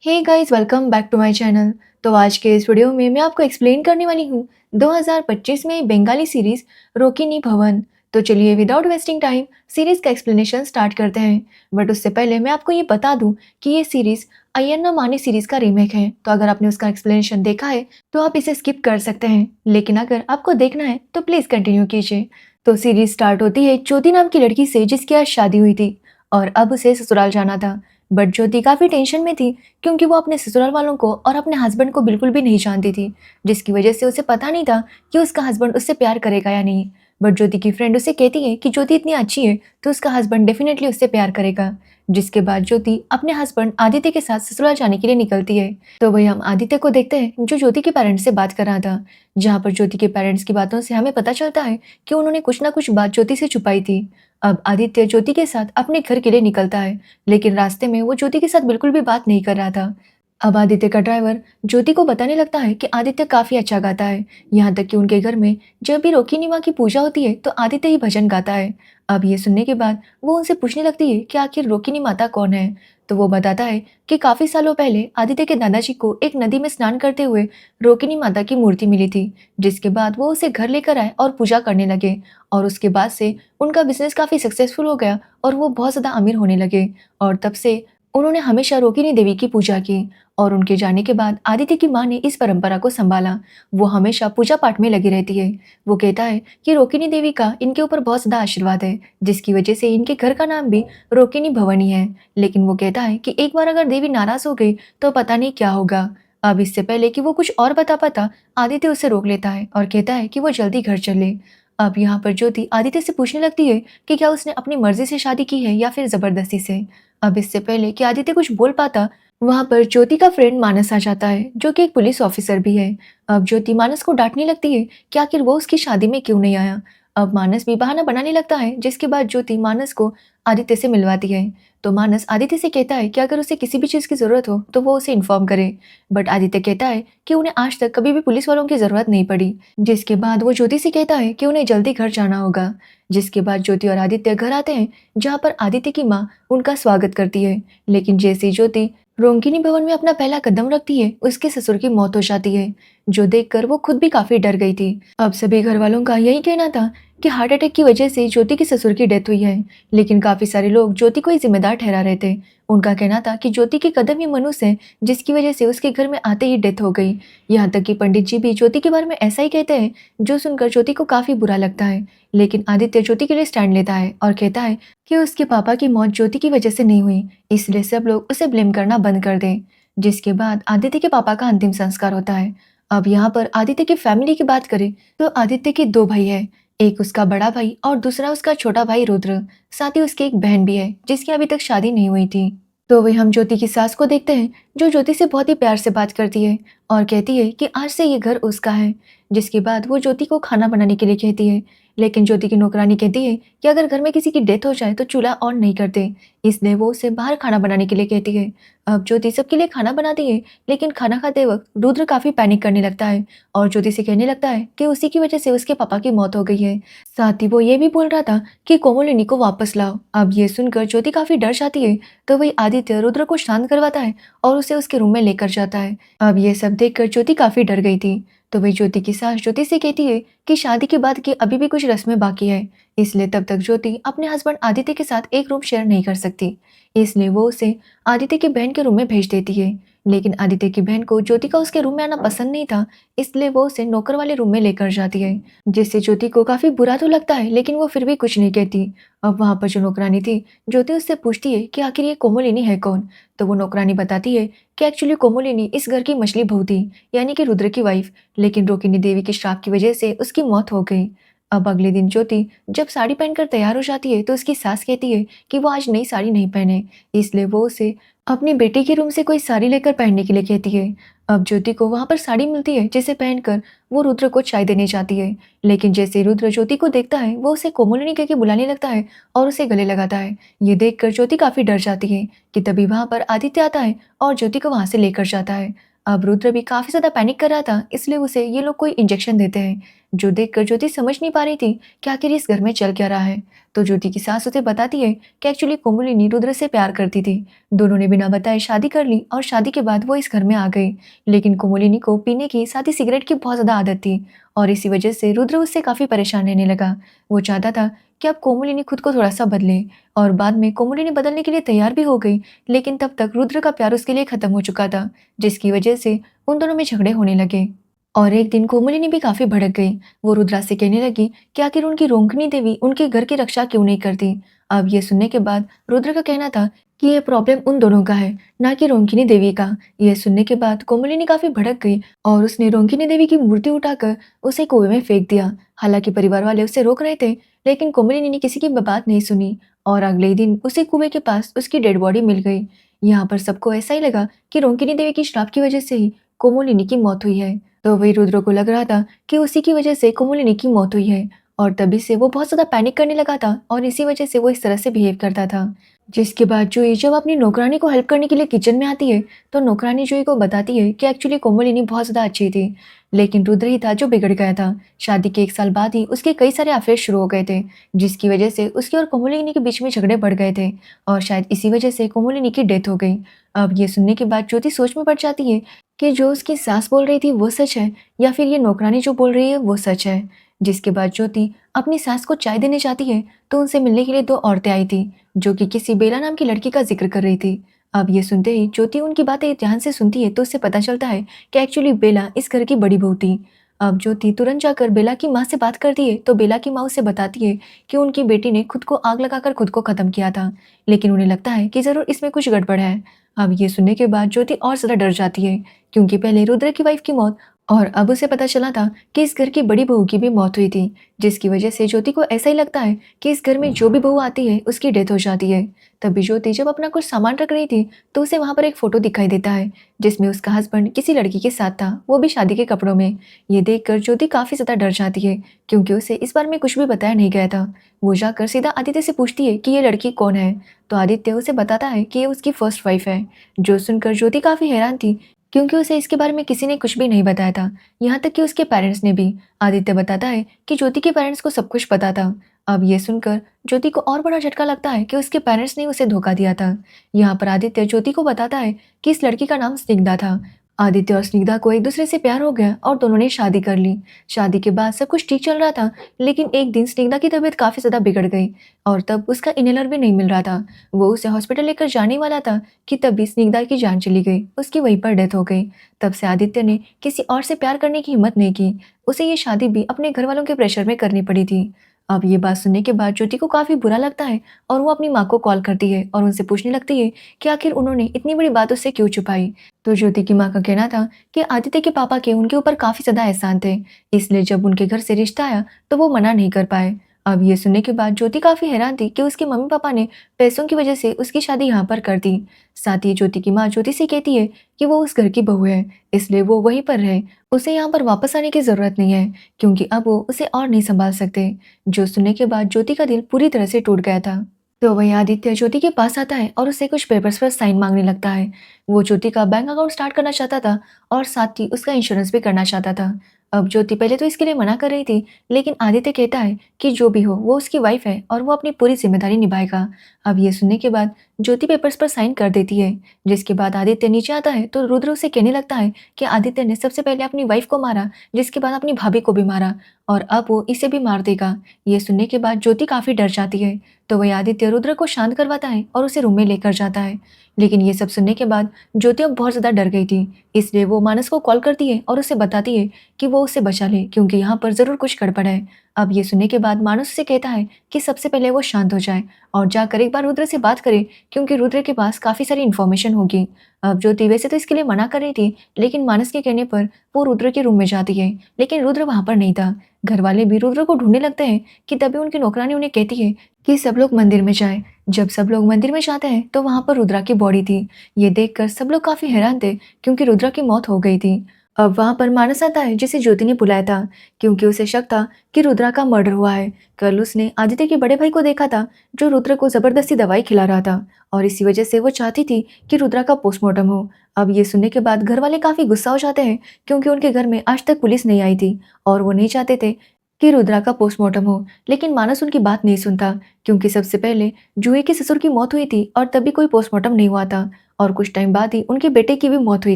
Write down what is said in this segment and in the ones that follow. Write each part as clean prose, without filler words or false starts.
Hey guys, welcome back to my channel. तो आज के इस वीडियो में मैं आपको एक्सप्लेन करने वाली हूँ 2025 में बंगाली सीरीज रोकिनी भवन। तो चलिए विदाउट वेस्टिंग टाइम सीरीज का एक्सप्लेनेशन स्टार्ट करते हैं। बट उससे पहले मैं आपको ये बता दूं कि ये सीरीज अय्यन्ना मानी सीरीज का रीमेक है। तो अगर आपने उसका एक्सप्लेनेशन देखा है तो आप इसे स्किप कर सकते हैं, लेकिन अगर आपको देखना है तो प्लीज कंटिन्यू कीजिए। तो सीरीज स्टार्ट होती है ज्योति नाम की लड़की से जिसकी आज शादी हुई थी और अब उसे ससुराल जाना था। बट ज्योति काफी टेंशन में थी क्योंकि वो अपने ससुराल वालों को और अपने हस्बैंड को बिल्कुल भी नहीं जानती थी, जिसकी वजह से उसे पता नहीं था कि उसका हस्बैंड उससे प्यार करेगा या नहीं। बट ज्योति की फ्रेंड उसे कहती है कि ज्योति इतनी अच्छी है तो उसका हस्बैंड डेफिनेटली उससे प्यार करेगा। जिसके बाद ज्योति अपने हस्बैंड आदित्य के साथ ससुराल जाने के लिए निकलती है। तो वही हम आदित्य को देखते हैं जो ज्योति के पेरेंट्स से बात कर रहा था, जहाँ पर ज्योति के पेरेंट्स की बातों से हमें पता चलता है कि उन्होंने कुछ ना कुछ बात ज्योति से छुपाई थी। अब आदित्य ज्योति के साथ अपने घर के लिए निकलता है, लेकिन रास्ते में वो ज्योति के साथ बिल्कुल भी बात नहीं कर रहा था। अब आदित्य का ड्राइवर ज्योति को बताने लगता है कि आदित्य काफी अच्छा गाता है, यहाँ तक कि उनके घर में जब भी रोकिनी माँ की पूजा होती है तो आदित्य ही भजन गाता है। अब ये सुनने के बाद वो उनसे पूछने लगती है कि आखिर रोकिनी माता कौन है। तो वो बताता है कि काफी सालों पहले आदित्य के दादाजी को एक नदी में स्नान करते हुए रोकिनी माता की मूर्ति मिली थी, जिसके बाद वो उसे घर लेकर आए और पूजा करने लगे। और उसके बाद से उनका बिजनेस काफी सक्सेसफुल हो गया और वो बहुत ज्यादा अमीर होने लगे। और तब से उन्होंने हमेशा रोकिनी देवी की पूजा की। और उनके जाने के बाद आदित्य की माँ ने इस परंपरा को संभाला। वो हमेशा पूजा पाठ में लगी रहती है। वो कहता है कि रोकिनी देवी का इनके ऊपर बहुत ज्यादा आशीर्वाद है, जिसकी वजह से इनके घर का नाम भी रोकिनी भवन ही है। लेकिन वो कहता है कि एक बार अगर देवी नाराज हो गई तो पता नहीं क्या होगा। अब इससे पहले कि वो कुछ और बता पाता, आदित्य उसे रोक लेता है और कहता है कि वो जल्दी घर चले। अब यहाँ पर ज्योति आदित्य से पूछने लगती है कि क्या उसने अपनी मर्जी से शादी की है या फिर जबरदस्ती से। अब इससे पहले कि आदित्य कुछ बोल पाता, वहां पर ज्योति का फ्रेंड मानस आ जाता है जो कि एक पुलिस ऑफिसर भी है। अब ज्योति मानस को डांटने लगती है कि आखिर वो उसकी शादी में क्यों नहीं आया। अब मानस भी बहाना बनाने लगता है, जिसके बाद ज्योति मानस को आदित्य से मिलवाती है। तो मानस आदित्य से कहता है कि अगर उसे किसी भी चीज की जरूरत हो तो वो उसे इन्फॉर्म करे। बट आदित्य कहता है कि उन्हें आज तक कभी भी पुलिस वालों की जरूरत नहीं पड़ी। जिसके बाद वो ज्योति से कहता है कि उन्हें जल्दी घर जाना होगा। जिसके बाद ज्योति और आदित्य घर आते हैं, जहाँ पर आदित्य की माँ उनका स्वागत करती है। लेकिन जैसे ही ज्योति रोंगिनी भवन में अपना पहला कदम रखती है, उसके ससुर की मौत हो जाती है, जो देखकर वो खुद भी काफी डर गई थी। अब सभी घर वालों का यही कहना था कि हार्ट अटैक की वजह से ज्योति के ससुर की डेथ हुई है, लेकिन काफी सारे लोग ज्योति को ही जिम्मेदार ठहरा रहे थे। उनका कहना था कि ज्योति के कदम ही मनुष्य है, जिसकी वजह से उसके घर में आते ही डेथ हो गई। यहाँ तक कि पंडित जी भी ज्योति के बारे में ऐसा ही कहते हैं, जो सुनकर ज्योति को काफी बुरा लगता है। लेकिन आदित्य ज्योति के लिए स्टैंड लेता है और कहता है कि उसके पापा की मौत ज्योति की वजह से नहीं हुई, इसलिए सब लोग उसे ब्लेम करना बंद कर दें। जिसके बाद आदित्य के पापा का अंतिम संस्कार होता है। अब यहाँ पर आदित्य की फैमिली की बात करें तो आदित्य के दो भाई है, एक उसका बड़ा भाई और दूसरा उसका छोटा भाई रुद्र। साथ ही उसकी एक बहन भी है जिसकी अभी तक शादी नहीं हुई थी। तो वही हम ज्योति की सास को देखते हैं, जो ज्योति से बहुत ही प्यार से बात करती है और कहती है कि आज से ये घर उसका है। जिसके बाद वो ज्योति को खाना बनाने के लिए कहती है, लेकिन ज्योति की नौकरानी कहती है कि अगर घर में किसी की डेथ हो जाए तो चूल्हा ऑन नहीं करते, इसलिए वो उसे बाहर खाना बनाने के लिए कहती है। अब ज्योति सबके लिए खाना बनाती है, लेकिन खाना खाते वक्त रुद्र काफी पैनिक करने लगता है और ज्योति से कहने लगता है कि उसी की वजह से उसके पापा की मौत हो गई है। साथ ही वो ये भी बोल रहा था कि कोमलिनी को वापस लाओ। अब ये सुनकर ज्योति काफी डर जाती है। तो वही आदित्य रुद्र को शांत करवाता है और उसे उसके रूम में लेकर जाता है। अब ये सब देखकर ज्योति काफी डर गई थी। तो वही ज्योति की सास ज्योति से कहती है कि शादी के बाद की अभी भी कुछ रस्में बाकी है, इसलिए तब तक ज्योति अपने हस्बैंड आदित्य के साथ एक रूम शेयर नहीं कर सकती। इसलिए वो उसे आदित्य की बहन के रूम में भेज देती है। लेकिन आदित्य की बहन को ज्योति का उसके रूम में आना पसंद नहीं था, इसलिए वो उसे नौकर वाले रूम में लेकर जाती है। जिससे ज्योति को काफी बुरा तो लगता है, लेकिन वो फिर भी कुछ नहीं कहती। अब वहां पर जो नौकरानी थी, ज्योति उससे पूछती है कि आखिर ये कोमलिनी है कौन। तो वो नौकरानी बताती है कि एक्चुअली कोमलिनी इस घर की मछली बहू थी, यानी कि रुद्र की वाइफ, लेकिन रोकिनी देवी के श्राप की वजह से उसकी मौत हो गई। अब अगले दिन ज्योति जब साड़ी पहनकर तैयार हो जाती है तो उसकी सास कहती है कि वो आज नई साड़ी नहीं पहने, इसलिए वो उसे अपनी बेटी के रूम से कोई साड़ी लेकर पहनने के लिए कहती है। अब ज्योति को वहां पर साड़ी मिलती है, जिसे पहनकर वो रुद्र को चाय देने जाती है। लेकिन जैसे रुद्र ज्योति को देखता है, वो उसे कोमलिनी कह के बुलाने लगता है और उसे गले लगाता है। ये देखकर ज्योति काफी डर जाती है कि तभी वहां पर आदित्य आता है और ज्योति को वहां से लेकर जाता है। अब रुद्र भी काफी ज्यादा पैनिक कर रहा था, इसलिए उसे ये लोग कोई इंजेक्शन देते हैं, जो देखकर ज्योति समझ नहीं पा रही थी कि आखिर इस घर में चल क्या रहा है। तो ज्योति की सास उसे बताती है कि एक्चुअली कोमलिनी रुद्र से प्यार करती थी। दोनों ने बिना बताए शादी कर ली और शादी के बाद वो इस घर में आ गई। लेकिन कोमलिनी को पीने की, साथ ही सिगरेट की बहुत ज्यादा आदत थी और इसी वजह से रुद्र उससे काफी परेशान रहने लगा। वो चाहता था कि अब कोमलिनी खुद को थोड़ा सा बदले और बाद में कोमलिनी बदलने के लिए तैयार भी हो गई। लेकिन तब तक रुद्र का प्यार उसके लिए खत्म हो चुका था, जिसकी वजह से उन दोनों में झगड़े होने लगे। और एक दिन कोमलिनी भी काफी भड़क गई। वो रुद्रा से कहने लगी कि आखिर उनकी रोंकनी देवी उनके घर की रक्षा क्यों नहीं करती। अब ये सुनने के बाद रुद्र का कहना था कि ये प्रॉब्लम उन दोनों का है, ना कि रोंकिनी देवी का। यह सुनने के बाद कोमलिनी काफी भड़क गई और उसने रोंकिनी देवी की मूर्ति उठाकर उसे कुएं में फेंक दिया। हालांकि परिवार वाले उसे रोक रहे थे, लेकिन कोमलिनी ने किसी की बात नहीं सुनी और अगले ही दिन उसी कुएं के पास उसकी डेड बॉडी मिल गई। यहाँ पर सबको ऐसा ही लगा कि रोंकिनी देवी की श्राप की वजह से ही कोमलिनी की मौत हुई है। तो वही रुद्र को लग रहा था कि उसी की वजह से कोमलिनी की मौत हुई है और तभी से वो बहुत ज्यादा पैनिक करने लगा था और इसी वजह से वो इस तरह से बिहेव करता था। जिसके बाद जूही जब अपनी नौकरानी को हेल्प करने के लिए किचन में आती है, तो नौकरानी जूही को बताती है कि एक्चुअली कोमलिनी बहुत ज्यादा अच्छी थी, लेकिन रुद्र ही था जो बिगड़ गया था। शादी के 1 साल बाद ही उसके कई सारे अफेयर शुरू हो गए थे, जिसकी वजह से उसके और कोमलिनी के बीच में झगड़े बढ़ गए थे और शायद इसी वजह से कोमलिनी की डेथ हो गई। अब ये सुनने के बाद ज्योति सोच में पड़ जाती है कि जो उसकी सास बोल रही थी वो सच है या फिर ये नौकरानी जो बोल रही है वो सच है। जिसके बाद ज्योति अपनी सास को चाय देने जाती है, तो उनसे मिलने के लिए 2 औरतें आई थी जो कि किसी बेला नाम की लड़की का जिक्र कर रही थी। अब ये सुनते ही ज्योति उनकी बातें ध्यान से सुनती है, तो उससे पता चलता है कि एक्चुअली बेला इस घर की बड़ी बहू थी। अब ज्योति तुरंत जाकर बेला की माँ से बात करती है, तो बेला की माँ उसे बताती है कि उनकी बेटी ने खुद को आग लगाकर खुद को खत्म किया था, लेकिन उन्हें लगता है कि जरूर इसमें कुछ गड़बड़ है। अब ये सुनने के बाद ज्योति और ज्यादा डर जाती है, क्योंकि पहले रुद्र की वाइफ की मौत और अब उसे पता चला था कि इस घर की बड़ी बहू की भी मौत हुई थी, जिसकी वजह से ज्योति को ऐसा ही लगता है कि इस घर में जो भी बहू आती है उसकी डेथ हो जाती है। तभी ज्योति जब अपना कुछ सामान रख रही थी, तो उसे वहां पर एक फोटो दिखाई देता है जिसमें उसका हस्बैंड किसी लड़की के साथ था, वो भी शादी के कपड़ों में। ये देखकर ज्योति काफी ज्यादा डर जाती है, क्योंकि उसे इस बारे में कुछ भी बताया नहीं गया था। वो जाकर सीधा आदित्य से पूछती है कि ये लड़की कौन है, तो आदित्य उसे बताता है कि ये उसकी फर्स्ट वाइफ है। जो सुनकर ज्योति काफी हैरान थी, क्योंकि उसे इसके बारे में किसी ने कुछ भी नहीं बताया था, यहाँ तक कि उसके पेरेंट्स ने भी। आदित्य बताता है कि ज्योति के पेरेंट्स को सब कुछ पता था। अब ये सुनकर ज्योति को और बड़ा झटका लगता है कि उसके पेरेंट्स ने उसे धोखा दिया था। यहाँ पर आदित्य ज्योति को बताता है कि इस लड़की का नाम स्निग्धा था। आदित्य और स्निग्धा को एक दूसरे से प्यार हो गया और दोनों ने शादी कर ली। शादी के बाद सब कुछ ठीक चल रहा था, लेकिन एक दिन स्निग्धा की तबीयत काफी ज्यादा बिगड़ गई और तब उसका इनहेलर भी नहीं मिल रहा था। वो उसे हॉस्पिटल लेकर जाने वाला था कि तभी स्निग्धा की जान चली गई, उसकी वहीं पर डेथ हो गई। तब से आदित्य ने किसी और से प्यार करने की हिम्मत नहीं की, उसे ये शादी भी अपने घर वालों के प्रेशर में करनी पड़ी थी। अब ये बात सुनने के बाद ज्योति को काफी बुरा लगता है और वो अपनी माँ को कॉल करती है और उनसे पूछने लगती है कि आखिर उन्होंने इतनी बड़ी बात उससे क्यों छुपाई। तो ज्योति की माँ का कहना था कि आदित्य के पापा के उनके ऊपर काफी ज्यादा एहसान थे, इसलिए जब उनके घर से रिश्ता आया तो वो मना नहीं कर पाए। अब ये सुनने के बाद ज्योति काफी हैरान थी कि उसके मम्मी पापा ने पैसों की वजह से उसकी शादी यहाँ पर कर दी। साथ ही ज्योति की माँ ज्योति से कहती है कि वो उस घर की बहू है, इसलिए वो वहीं पर रहे, उसे यहाँ पर वापस आने की जरूरत नहीं है, क्योंकि अब वो उसे और नहीं संभाल सकते। जो सुनने के बाद ज्योति का दिल पूरी तरह से टूट गया था। तो वही आदित्य ज्योति के पास आता है और उससे कुछ पेपर्स पर साइन मांगने लगता है। वो ज्योति का बैंक अकाउंट स्टार्ट करना चाहता था और साथ ही उसका इंश्योरेंस भी करना चाहता था। अब ज्योति पहले तो इसके लिए मना कर रही थी, लेकिन आदित्य कहता है कि जो भी हो वो उसकी वाइफ है और वो अपनी पूरी जिम्मेदारी निभाएगा। अब ये सुनने के बाद ज्योति पेपर्स पर साइन कर देती है। जिसके बाद आदित्य नीचे आता है, तो रुद्र उसे कहने लगता है कि आदित्य ने सबसे पहले अपनी वाइफ को मारा, जिसके बाद अपनी भाभी को भी मारा और अब वो इसे भी मार देगा। ये सुनने के बाद ज्योति काफी डर जाती है। तो वही आदित्य रुद्र को शांत करवाता है और उसे रूम में लेकर जाता है। लेकिन ये सब सुनने के बाद ज्योति अब बहुत ज्यादा डर गई थी, इसलिए वो मानस को कॉल करती है और उसे बताती है कि वो उसे बचा ले, क्योंकि यहाँ पर जरूर कुछ गड़बड़ है। अब ये सुनने के बाद मानस उसे कहता है कि सबसे पहले वो शांत हो जाए और जाकर एक बार रुद्र से बात करे, क्योंकि रुद्र के पास काफी सारी इन्फॉर्मेशन होगी। अब ज्योति वैसे तो इसके लिए मना कर रही थी, लेकिन मानस के कहने पर वो रुद्र के रूम में जाती है, लेकिन रुद्र वहां पर नहीं था। घर वाले भी रुद्र को ढूंढने लगते हैं कि तभी उनकी नौकरानी उन्हें कहती है कि सब लोग मंदिर में जाएं। जब सब लोग मंदिर में जाते हैं तो वहां पर रुद्रा की बॉडी थी। ये देखकर सब लोग काफी हैरान थे, क्योंकि रुद्रा की मौत हो गई थी। अब वहां पर मानस आता है जिसे ज्योति ने बुलाया था, क्योंकि उसे शक था कि रुद्रा का मर्डर हुआ है। कल उसने आदित्य के बड़े भाई को देखा था, जो रुद्र को जबरदस्ती दवाई खिला रहा था, और इसी वजह से वो चाहती थी कि रुद्रा का पोस्टमार्टम हो। अब ये सुनने के बाद घर वाले काफी गुस्सा हो जाते हैं, क्योंकि उनके घर में आज तक पुलिस नहीं आई थी और वो नहीं चाहते थे कि रुद्रा का पोस्टमार्टम हो। लेकिन मानस उनकी बात नहीं सुनता, क्योंकि सबसे पहले जूही के ससुर की मौत हुई थी और तभी कोई पोस्टमार्टम नहीं हुआ था, और कुछ टाइम बाद ही उनके बेटे की भी मौत हुई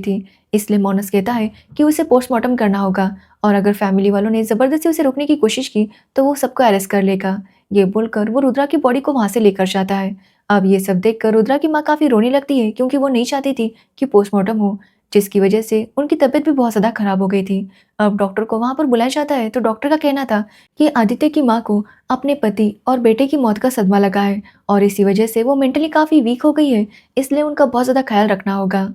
थी। इसलिए मानस कहता है कि उसे पोस्टमार्टम करना होगा, और अगर फैमिली वालों ने जबरदस्ती उसे रोकने की कोशिश की तो वो सबको अरेस्ट कर लेगा। ये बोलकर वो रुद्रा की बॉडी को वहां से लेकर जाता है। अब ये सब देखकर रुद्रा की माँ काफी रोने लगती है, क्योंकि वो नहीं चाहती थी कि पोस्टमार्टम हो, जिसकी वजह से उनकी तबीयत भी बहुत ज्यादा खराब हो गई थी। अब डॉक्टर को वहां पर बुलाया जाता है, तो डॉक्टर का कहना था कि आदित्य की माँ को अपने पति और बेटे की मौत का सदमा लगा है, और इसी वजह से वो मेंटली काफी वीक हो गई है, इसलिए उनका बहुत ज्यादा ख्याल रखना होगा।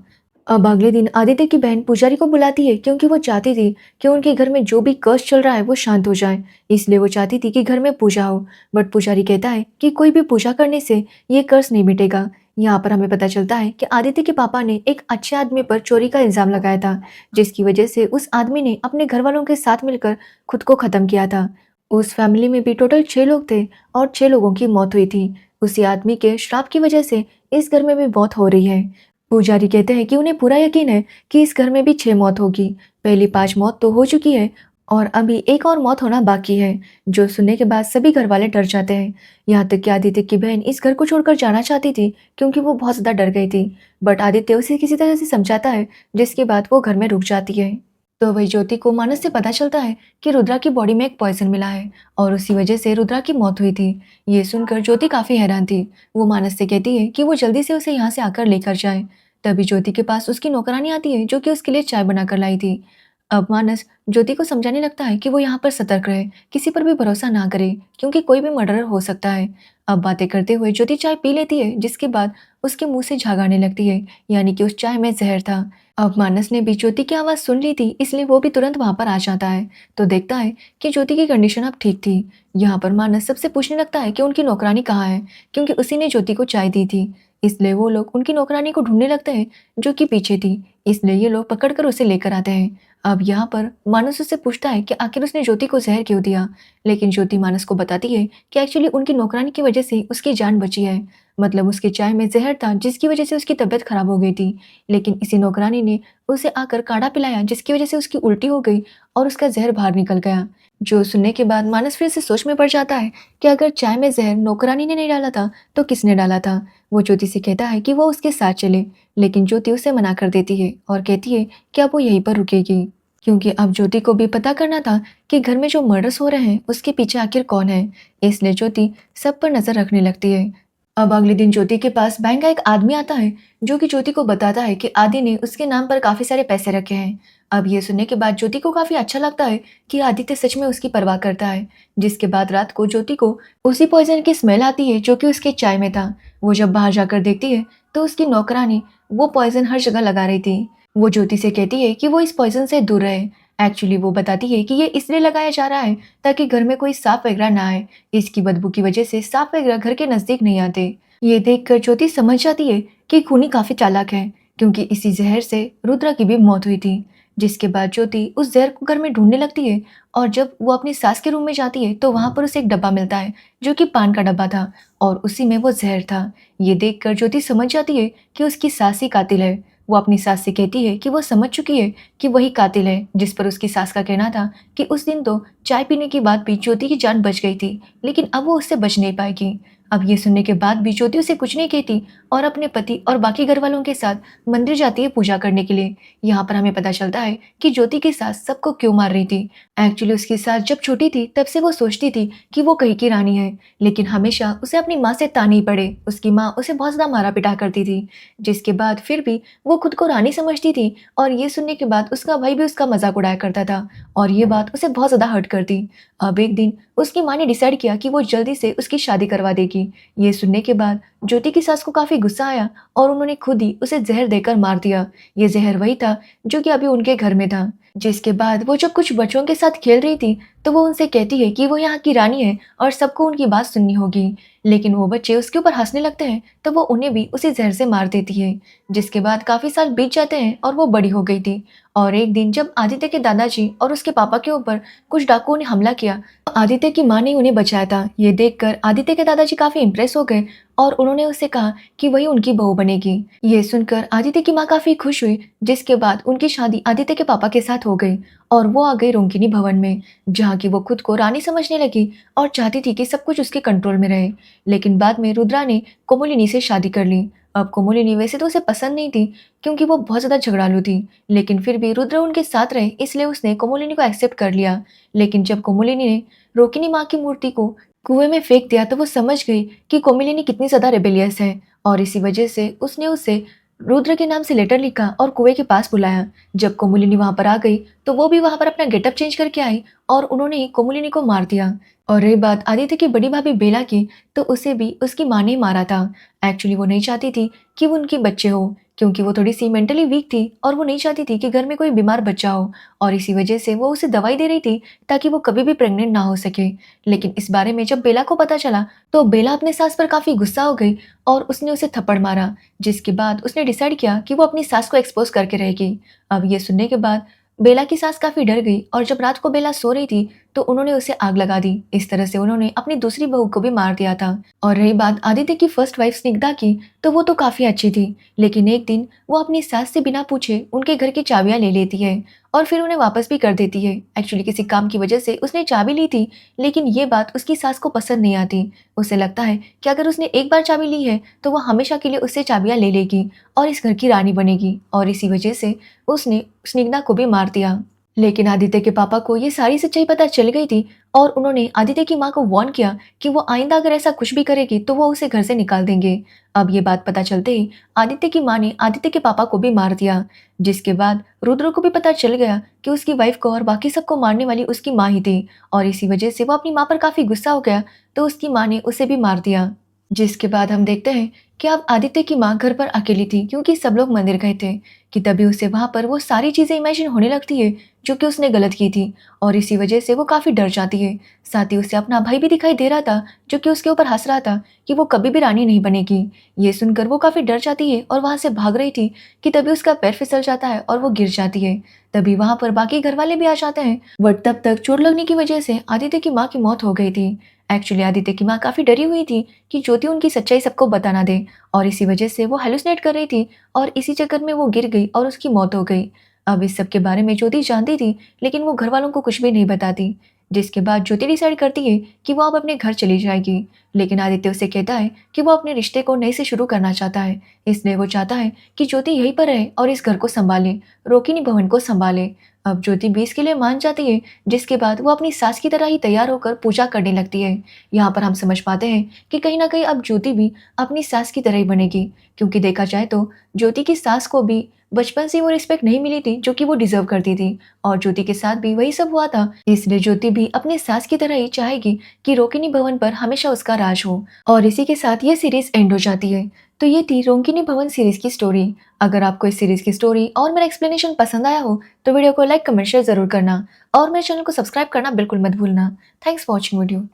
अब अगले दिन आदित्य की बहन पुजारी को बुलाती है, क्योंकि वो चाहती थी कि उनके घर में जो भी कर्स चल रहा है वो शांत हो जाए। इसलिए वो चाहती थी कि घर में पूजा हो, बट पुजारी कहता है कि कोई भी पूजा करने से ये कर्स नहीं मिटेगा। यहाँ पर हमें पता चलता है कि आदित्य के पापा ने एक अच्छे आदमी पर चोरी का इल्जाम लगाया था, जिसकी वजह से उस आदमी ने अपने घर वालों के साथ मिलकर खुद को खत्म किया था। उस फैमिली में भी टोटल 6 लोग थे, और 6 लोगों की मौत हुई थी। उसी आदमी के श्राप की वजह से इस घर में भी मौत हो रही है। पुजारी कहते हैं कि उन्हें पूरा यकीन है कि इस घर में भी 6 मौत होगी। पहली 5 मौत तो हो चुकी है, और अभी एक और मौत होना बाकी है, जो सुनने के बाद सभी घर वाले डर जाते हैं। यहाँ तक कि आदित्य की बहन इस घर को छोड़कर जाना चाहती थी, क्योंकि वो बहुत ज्यादा डर गई थी, बट आदित्य उसे किसी तरह से समझाता है, जिसके बाद वो घर में रुक जाती है। तो वही ज्योति को मानस से पता चलता है कि रुद्रा की बॉडी में एक पॉइजन मिला है, और उसी वजह से रुद्रा की मौत हुई थी। ये सुनकर ज्योति काफी हैरान थी। वो मानस से कहती है कि वो जल्दी से उसे यहाँ से आकर लेकर जाए। तभी ज्योति के पास उसकी नौकरानी आती है, जो कि उसके लिए चाय बनाकर लाई थी। अब मानस ज्योति को समझाने लगता है कि वो यहाँ पर सतर्क रहे, किसी पर भी भरोसा ना करे, क्योंकि कोई भी मर्डरर हो सकता है। अब बातें करते हुए ज्योति चाय पी लेती है, जिसके बाद उसके मुंह से झाग आने लगती है, यानी कि उस चाय में जहर था। अब मानस ने भी ज्योति की आवाज सुन ली थी, इसलिए वो भी तुरंत वहां पर आ जाता है, तो देखता है कि ज्योति की कंडीशन अब ठीक थी। यहाँ पर मानस सबसे पूछने लगता है कि उनकी नौकरानी कहाँ है, क्योंकि उसी ने ज्योति को चाय दी थी। इसलिए वो लोग उनकी नौकरानी को ढूंढने लगते हैं, जो कि पीछे थी। इसलिए ये लोग पकड़कर उसे लेकर आते हैं। अब यहाँ पर मानस उससे पूछता है कि आखिर उसने ज्योति को जहर क्यों दिया, लेकिन ज्योति मानस को बताती है कि एक्चुअली उनकी नौकरानी की वजह से उसकी जान बची है। मतलब उसकी चाय में जहर था, जिसकी वजह से उसकी तबीयत खराब हो गई थी, लेकिन इसी नौकरानी ने उसे आकर काढ़ा पिलाया, जिसकी वजह से उसकी उल्टी हो गई और उसका जहर बाहर निकल गया। जो सुनने के बाद मानस फिर से सोच में पड़ जाता है कि अगर चाय में जहर नौकरानी ने नहीं डाला था तो किसने डाला था। वो ज्योति से कहता है कि वो उसके साथ चले, लेकिन ज्योति उसे मना कर देती है और कहती है कि अब वो यहीं पर रुकेगी, क्योंकि अब ज्योति को भी पता करना था कि घर में जो मर्डर्स हो रहे हैं उसके पीछे आखिर कौन है। इसलिए ज्योति सब पर नजर रखने लगती है। अब अगले दिन ज्योति के पास बैंक का एक आदमी आता है, जो कि ज्योति को बताता है कि आदि ने उसके नाम पर काफी सारे पैसे रखे हैं। अब ये सुनने के बाद ज्योति को काफी अच्छा लगता है कि आदित्य सच में उसकी परवाह करता है। जिसके बाद रात को ज्योति को उसी पॉइजन की स्मेल आती है, जो कि उसके चाय में था। वो जब बाहर जाकर देखती है तो उसकी नौकरानी वो पॉइजन हर जगह लगा रही थी। वो ज्योति से कहती है कि वो इस पॉइजन से दूर रहे। एक्चुअली वो बताती है कि ये इसलिए लगाया जा रहा है ताकि घर में कोई सांप वगैरह ना आए। इसकी बदबू की वजह से सांप वगैरह घर के नजदीक नहीं आते। ये देखकर ज्योति समझ जाती है कि खूनी काफी चालाक है, क्योंकि इसी जहर से रुद्रा की भी मौत हुई थी। जिसके बाद ज्योति उस जहर को घर में ढूंढने लगती है, और जब वो अपनी सास के रूम में जाती है तो वहां पर उसे एक डब्बा मिलता है, जो कि पान का डब्बा था, और उसी में वो जहर था। ये देखकर ज्योति समझ जाती है कि उसकी सास ही कातिल है। वो अपनी सास से कहती है कि वो समझ चुकी है कि वही कातिल है, जिस पर उसकी सास का कहना था कि उस दिन तो चाय पीने के बाद भी ज्योति की जान बच गई थी, लेकिन अब वो उससे बच नहीं पाएगी। अब ये सुनने के बाद भी ज्योति उसे कुछ नहीं कहती, और अपने पति और बाकी घर वालों के साथ मंदिर जाती है पूजा करने के लिए। यहाँ पर हमें पता चलता है कि ज्योति की सास सबको क्यों मार रही थी। एक्चुअली उसकी सास जब छोटी थी तब से वो सोचती थी कि वो कहीं की रानी है, लेकिन हमेशा उसे अपनी माँ से ताने ही पड़े। उसकी माँ उसे बहुत ज्यादा मारा पिटा करती थी, जिसके बाद फिर भी वो खुद को रानी समझती थी। और ये सुनने के बाद उसका भाई भी उसका मजाक उड़ाया करता था, और ये बात उसे बहुत ज्यादा हर्ट करती। अब एक दिन उसकी माँ ने डिसाइड किया कि वो जल्दी से उसकी शादी करवा देगी। ये सुनने के बाद ज्योति की सास को काफी गुस्सा आया, और उन्होंने खुद ही उसे जहर देकर मार दिया। ये जहर वही था जो कि अभी उनके घर में था। जिसके बाद वो जब कुछ बच्चों के साथ खेल रही थी, तो वो उनसे कहती है कि वो यहाँ की रानी है और सबको उनकी बात सुननी होगी। लेकिन वो बच्चे उसके ऊपर हंसने लगते हैं तो वो उन्हें भी उसी जहर से मार देती है। जिसके बाद काफी साल बीत जाते हैं और वो बड़ी हो गई थी। और एक दिन जब आदित्य के दादाजी और उसके पापा के ऊपर कुछ डाकुओं ने हमला किया तो आदित्य की माँ ने उन्हें बचाया था। ये देखकर आदित्य के दादाजी काफी इंप्रेस हो गए और उन्होंने उससे कहा कि वही उनकी बहू बनेगी। ये सुनकर आदित्य की माँ काफी खुश हुई। जिसके बाद उनकी शादी आदित्य के पापा के साथ हो गई और वो आ गई रोंकिनी भवन में, जहाँ की वो खुद को रानी समझने लगी और चाहती थी कि सब कुछ उसके कंट्रोल में रहे। लेकिन बाद में रुद्रा ने कोमलिनी से शादी कर ली। अब कोमलिनी वैसे तो उसे पसंद नहीं थी क्योंकि वो बहुत ज्यादा झगड़ालू थी, लेकिन फिर भी रुद्र उनके साथ रहे इसलिए उसने कोमलिनी को एक्सेप्ट कर लिया। लेकिन जब कोमलिनी ने रोकिनी माँ की मूर्ति को कुएं में फेंक दिया तो वो समझ गई कि कोमलिनी कितनी ज्यादा रेबेलियस है और इसी वजह से उसने उसे रुद्र के नाम से लेटर लिखा और कुएं के पास बुलाया। जब कोमलिनी वहां पर आ गई तो वो भी वहां पर अपना गेटअप चेंज करके आई और उन्होंने ही कोमलिनी को मार दिया। और रही बात आदित्य की बड़ी भाभी बेला की, तो उसे भी उसकी माँ ने मारा था। एक्चुअली वो नहीं चाहती थी कि वो उनकी बच्चे हो क्योंकि वो थोड़ी सी मेंटली वीक थी और वो नहीं चाहती थी कि घर में कोई बीमार बच्चा हो और इसी वजह से वो उसे दवाई दे रही थी ताकि वो कभी भी प्रेग्नेंट ना हो सके। लेकिन इस बारे में जब बेला को पता चला तो बेला अपने सास पर काफी गुस्सा हो गई और उसने उसे थप्पड़ मारा। जिसके बाद उसने डिसाइड किया कि वो अपनी सास को एक्सपोज करके रहेगी। अब ये सुनने के बाद बेला की सास काफी डर गई और जब रात को बेला सो रही थी तो उन्होंने उसे आग लगा दी। इस तरह से उन्होंने अपनी दूसरी बहू को भी मार दिया था। और रही बात आदित्य की फर्स्ट वाइफ स्निग्धा की, तो वो तो काफी अच्छी थी, लेकिन एक दिन वो अपनी सास से बिना पूछे उनके घर की चाबियां ले लेती है और फिर उन्हें वापस भी कर देती है। एक्चुअली किसी काम की वजह से उसने चाबी ली थी, लेकिन ये बात उसकी सास को पसंद नहीं आती। उसे लगता है कि अगर उसने एक बार चाबी ली है तो वो हमेशा के लिए उससे चाबियां ले लेगी और इस घर की रानी बनेगी और इसी वजह से उसने स्निग्धा को भी मार दिया। लेकिन आदित्य के पापा को ये सारी सच्चाई पता चल गई थी और उन्होंने आदित्य की माँ को वार्न किया कि वो आइंदा अगर ऐसा कुछ भी करेगी तो वो उसे घर से निकाल देंगे। अब ये बात पता चलते ही आदित्य की माँ ने आदित्य के पापा को भी मार दिया। जिसके बाद रुद्र को भी पता चल गया कि उसकी वाइफ को और बाकी सबको मारने वाली उसकी माँ ही थी और इसी वजह से वो अपनी माँ पर काफी गुस्सा हो गया तो उसकी माँ ने उसे भी मार दिया। जिसके बाद हम देखते हैं कि अब आदित्य की माँ घर पर अकेली थी क्योंकि सब लोग मंदिर गए थे, कि तभी उसे वहां पर वो सारी चीजें इमेजिन होने लगती है जो कि उसने गलत की थी और इसी वजह से वो काफी डर जाती है। साथ ही उसे अपना भाई भी दिखाई दे रहा था जो कि उसके ऊपर हंस रहा था कि वो कभी भी रानी नहीं बनेगी। ये सुनकर वो काफी डर जाती है और वहां से भाग रही थी कि तभी उसका पैर फिसल जाता है और वो गिर जाती है। तभी वहां पर बाकी घर वाले भी आ जाते हैं, बट तब तक चोट लगने की वजह से आदित्य की माँ की मौत हो गई थी। एक्चुअली आदित्य की माँ काफी डरी हुई थी कि ज्योति उनकी सच्चाई सबको बता ना दे और इसी वजह से वो हेलुसिनेट कर रही थी और इसी चक्कर में वो गिर गई और उसकी मौत हो गई। अब इस सब के बारे में ज्योति जानती थी लेकिन वो घर वालों को कुछ भी नहीं बताती। जिसके बाद ज्योति डिसाइड करती है कि वो अब अपने घर चली जाएगी, लेकिन आदित्य उसे कहता है कि वो अपने रिश्ते को नए से शुरू करना चाहता है, इसलिए वो चाहता है कि ज्योति यहीं पर रहे और इस घर को संभाले, रोकिनी भवन को संभाले। अब ज्योति भी इसके लिए मान जाती है। जिसके बाद वो अपनी सास की तरह ही तैयार होकर पूजा करने लगती है। यहाँ पर हम समझ पाते हैं कि कहीं ना कहीं अब ज्योति भी अपनी सास की तरह ही बनेगी, क्योंकि देखा जाए तो ज्योति की सास को भी बचपन से वो रिस्पेक्ट नहीं मिली थी जो कि वो डिजर्व करती थी और ज्योति के साथ भी वही सब हुआ था। इसलिए ज्योति भी अपने सास की तरह ही चाहेगी कि रोकिनी भवन पर हमेशा उसका राज हो। और इसी के साथ ये सीरीज एंड हो जाती है। तो ये थी रोकिनी भवन सीरीज की स्टोरी। अगर आपको इस सीरीज की स्टोरी और मेरा एक्सप्लेनेशन पसंद आया हो तो वीडियो को लाइक, कमेंट, शेयर जरूर करना और मेरे चैनल को सब्सक्राइब करना बिल्कुल मत भूलना। Thanks for watching video.